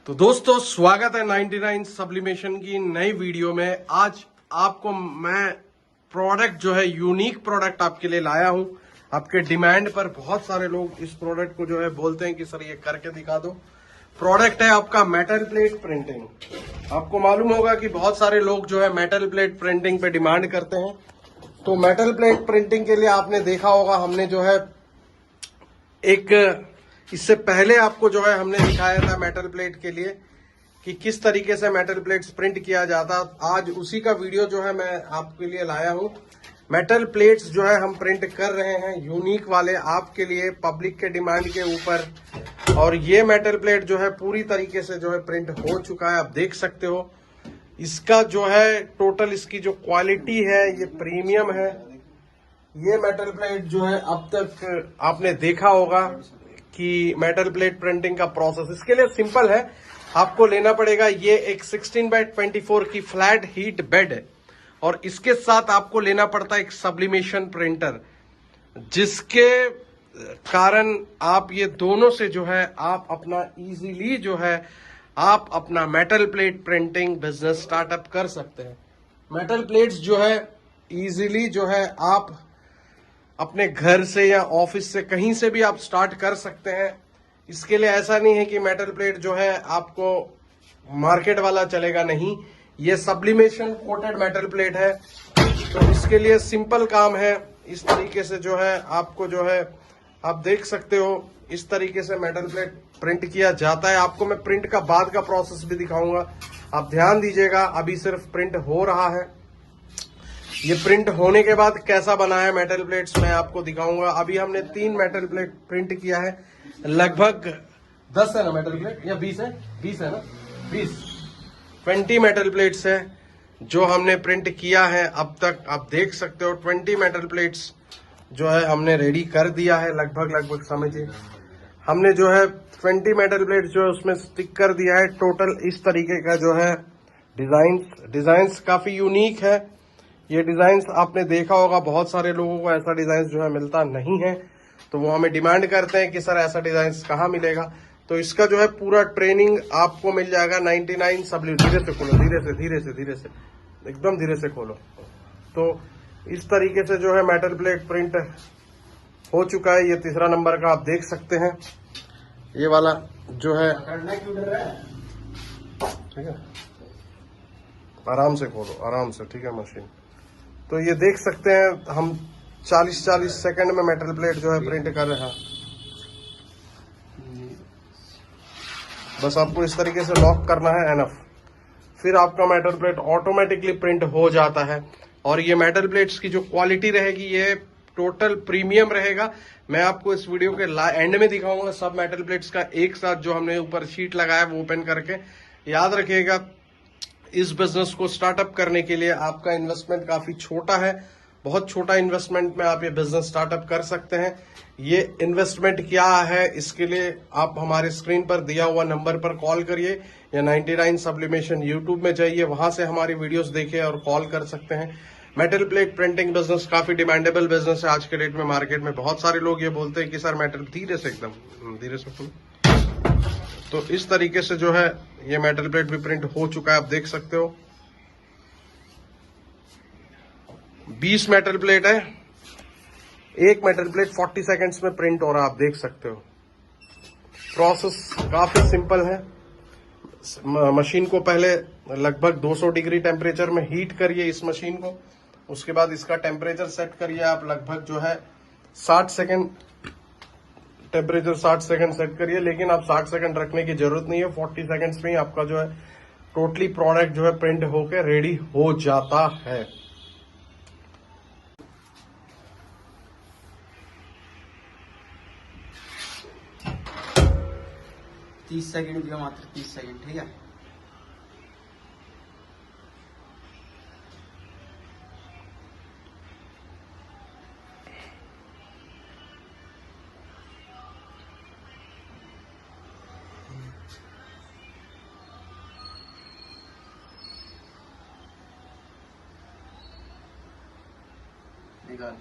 तो दोस्तों स्वागत है 99 सब्लिमेशन की नई वीडियो में। आज आपको मैं प्रोडक्ट जो है यूनिक प्रोडक्ट आपके लिए लाया हूं। आपके डिमांड पर बहुत सारे लोग इस प्रोडक्ट को जो है बोलते हैं कि सर ये करके दिखा दो। प्रोडक्ट है आपका मेटल प्लेट प्रिंटिंग। आपको मालूम होगा कि बहुत सारे लोग जो है मेटल प्लेट प्रिंटिंग पे डिमांड करते हैं। तो मेटल प्लेट प्रिंटिंग के लिए आपने देखा होगा हमने जो है इससे पहले आपको जो है हमने दिखाया था मेटल प्लेट के लिए कि किस तरीके से मेटल प्लेट्स प्रिंट किया जाता। आज उसी का वीडियो जो है मैं आपके लिए लाया हूं। मेटल प्लेट्स जो है हम प्रिंट कर रहे हैं यूनिक वाले आपके लिए पब्लिक के डिमांड के ऊपर। और ये मेटल प्लेट जो है पूरी तरीके से जो है प्रिंट हो चुका है, आप देख सकते हो। इसका जो है टोटल इसकी जो क्वालिटी है ये प्रीमियम है। ये मेटल प्लेट जो है अब तक आपने देखा होगा कि मेटल प्लेट प्रिंटिंग का प्रोसेस इसके लिए सिंपल है। आपको लेना पड़ेगा ये एक 16x24 की फ्लैट हीट बेड है और इसके साथ आपको लेना पड़ता है एक सब्लिमेशन प्रिंटर, जिसके कारण आप ये दोनों से जो है आप अपना इजीली जो है आप अपना metal plate printing business startup कर सकते हैं। मेटल प्लेट्स जो है इजीली जो है आप अपने घर से या ऑफिस से कहीं से भी आप स्टार्ट कर सकते हैं। इसके लिए ऐसा नहीं है कि मेटल प्लेट जो है आपको मार्केट वाला चलेगा, नहीं। ये सब्लिमेशन कोटेड मेटल प्लेट है, तो इसके लिए सिंपल काम है। इस तरीके से जो है आपको जो है आप देख सकते हो इस तरीके से मेटल प्लेट प्रिंट किया जाता है। आपको मैं प्रिंट का बाद का प्रोसेस भी दिखाऊंगा, आप ध्यान दीजिएगा। अभी सिर्फ प्रिंट हो रहा है, ये प्रिंट होने के बाद कैसा बना है मेटल प्लेट्स मैं आपको दिखाऊंगा। अभी हमने 3 मेटल प्लेट प्रिंट किया है, लगभग 10 है ना मेटल प्लेट या 20 है? 20 है ना, 20 मेटल प्लेट्स है जो हमने प्रिंट किया है अब तक। आप देख सकते हो 20 मेटल प्लेट्स जो है हमने रेडी कर दिया है। लगभग समझिए हमने जो है 20 मेटल प्लेट्स जो है उसमें स्टिक कर दिया है। टोटल इस तरीके का जो है डिजाइन्स काफी यूनिक है। ये डिजाइन्स आपने देखा होगा, बहुत सारे लोगों को ऐसा डिजाइन जो है मिलता नहीं है, तो वो हमें डिमांड करते हैं कि सर ऐसा डिजाइन कहाँ मिलेगा। तो इसका जो है पूरा ट्रेनिंग आपको मिल जाएगा 99 सब्लिमेशन। धीरे से खोलो, धीरे से एकदम धीरे से खोलो। तो इस तरीके से जो है मेटल प्लेट प्रिंट हो चुका है। ये तीसरा नंबर का आप देख सकते हैं, ये वाला जो है, ठीक है, आराम से खोलो, आराम से, ठीक है मशीन। तो ये देख सकते हैं हम 40 सेकंड में मेटल प्लेट जो है प्रिंट कर रहे हैं। बस आपको इस तरीके से लॉक करना है, एनफ। फिर आपका मेटल प्लेट ऑटोमेटिकली प्रिंट हो जाता है। और ये मेटल प्लेट्स की जो क्वालिटी रहेगी ये टोटल प्रीमियम रहेगा। मैं आपको इस वीडियो के एंड में दिखाऊंगा सब मेटल प्लेट्स का एक साथ जो हमने ऊपर शीट लगाया वो ओपन करके। याद रखिएगा इस बिजनेस को स्टार्टअप करने के लिए आपका इन्वेस्टमेंट काफी छोटा है। बहुत छोटा इन्वेस्टमेंट में आप ये बिजनेस स्टार्टअप कर सकते हैं। ये इन्वेस्टमेंट क्या है इसके लिए आप हमारे स्क्रीन पर दिया हुआ नंबर पर कॉल करिए या 99 सब्लिमेशन यूट्यूब में जाइए, वहां से हमारी वीडियोस देखिए और कॉल कर सकते हैं। मेटल प्लेट प्रिंटिंग बिजनेस काफी डिमांडेबल बिजनेस है आज के डेट में मार्केट में। बहुत सारे लोग ये बोलते हैं कि सर मेटल, धीरे से, एकदम धीरे से खोलो। तो इस तरीके से जो है ये मेटल प्लेट भी प्रिंट हो चुका है, आप देख सकते हो। 20 मेटल प्लेट है, एक मेटल प्लेट 40 सेकंड्स में प्रिंट हो रहा है, आप देख सकते हो। प्रोसेस काफी सिंपल है। मशीन को पहले लगभग 200 डिग्री टेम्परेचर में हीट करिए इस मशीन को। उसके बाद इसका टेम्परेचर सेट करिए आप लगभग जो है 60 सेकंड, टेम्परेचर 60 सेकंड सेट करिए। लेकिन आप 60 सेकंड रखने की जरूरत नहीं है, 40 सेकंड्स में ही आपका जो है टोटली प्रोडक्ट जो है प्रिंट होकर रेडी हो जाता है। तीस सेकंड दिया, मात्र 30 सेकंड, ठीक है। निकाल।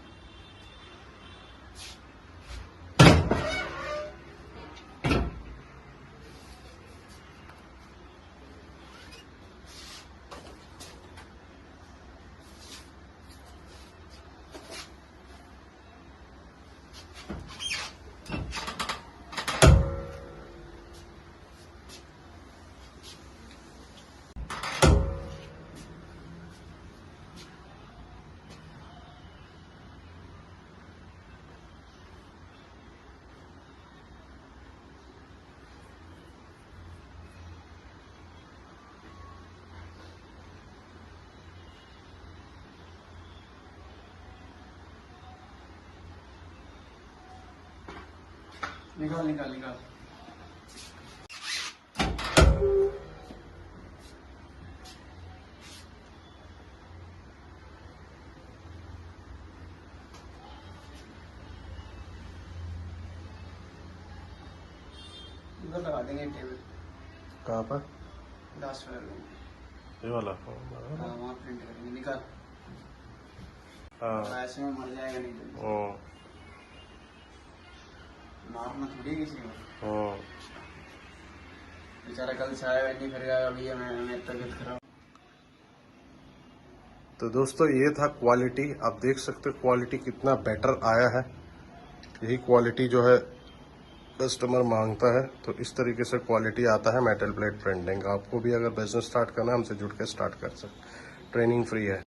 निकाल निकाल निकाल। इधर लगा देंगे टेबल। कहाँ पर? लास्ट फ्लोर में। ये वाला? हाँ वहाँ प्रिंट करेंगे। निकाल। हाँ। ऐसे में मर जाएगा नहीं तो। मारना थोड़ी किसी को। बेचारा कल से आएगा नहीं फिर अभी मैं तबीयत खराब। तो दोस्तों ये था क्वालिटी। आप देख सकते हो क्वालिटी कितना बेटर आया है। यही क्वालिटी जो है कस्टमर मांगता है। तो इस तरीके से क्वालिटी आता है मेटल प्लेट प्रिंटिंग। आपको भी अगर बिजनेस स्टार्ट करना है हमसे जुड़ के स्टार्ट कर सकते। ट्रेनिंग फ्री है।